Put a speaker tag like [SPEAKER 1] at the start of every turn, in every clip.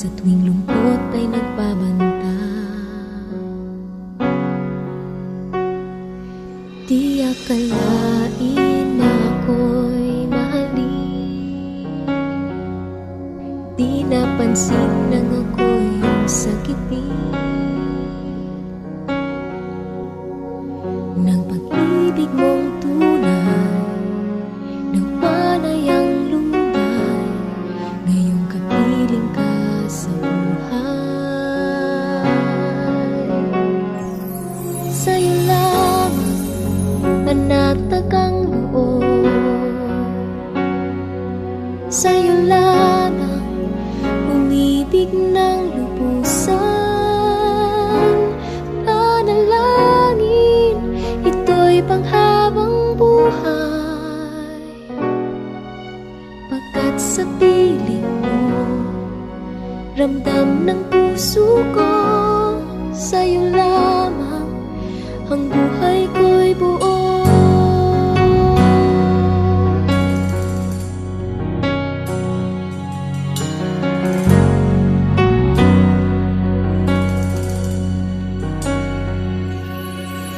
[SPEAKER 1] sa tuwing lungkot ay nagbabanta. Di akalain na ako'y mahalin, di napansin nang ako'y sakitin ng pag-ibig mong tunay. Nawalay ang lumbay, ngayong kapiling ka sa buhay. Sa'yo lamang panatag ang loob, sa'yo lamang umibig ng lubusan. Panalangin, ito'y panghabang buhay, pagkat sa piling mo ramdam ng puso ko. Sa'yo lamang ang buhay ko'y buo.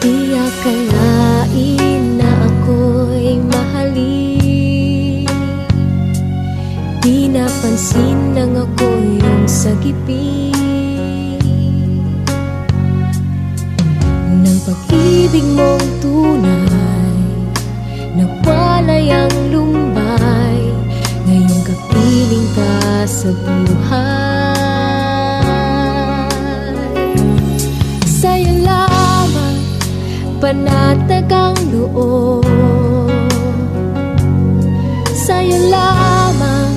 [SPEAKER 1] Di akalain na ako'y mahalin, di napansin nang ako'y iyong sagipin ng pag-ibig mong tunay. Nawalay ang lumbay, ngayong kapiling ka sa buhay. Sa'yo lamang panatag ang loob, sa'yo lamang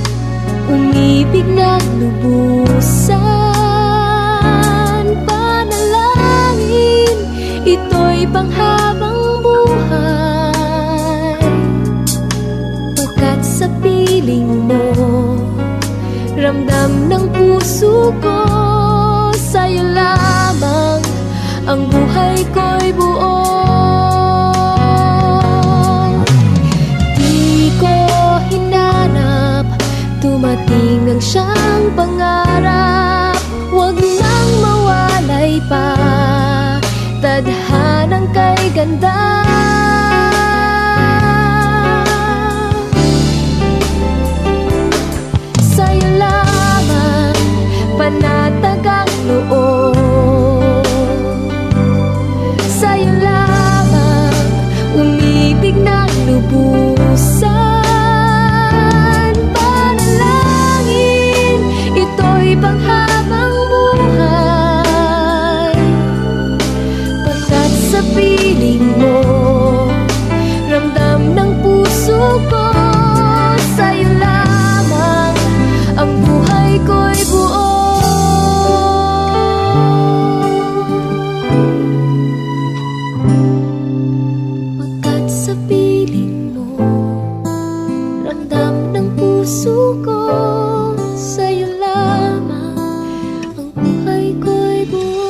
[SPEAKER 1] umibig ng lubusan. Panalangin, ito'y panghabang buhay, pagkat sa piling mo ramdam ng puso ko. Sa'yo lamang ang buhay ko'y buo. Di ko hinanap, dumating ang siyang pangarap. Huwag nang mawalay pa, tadhanang kay ganda. Sa'yo lamang panatag ang loob, sa'yo lamang umibig ng lubusan. Panalangin, ito'y panghabang buhay, pagkat sa piling mo ramdam ng puso ko. Sa'yo lamang ang buhay ko'y buo. Pagkat sa piling mo ramdam ng puso ko. Sa'yo lamang ang buhay ko'y buo.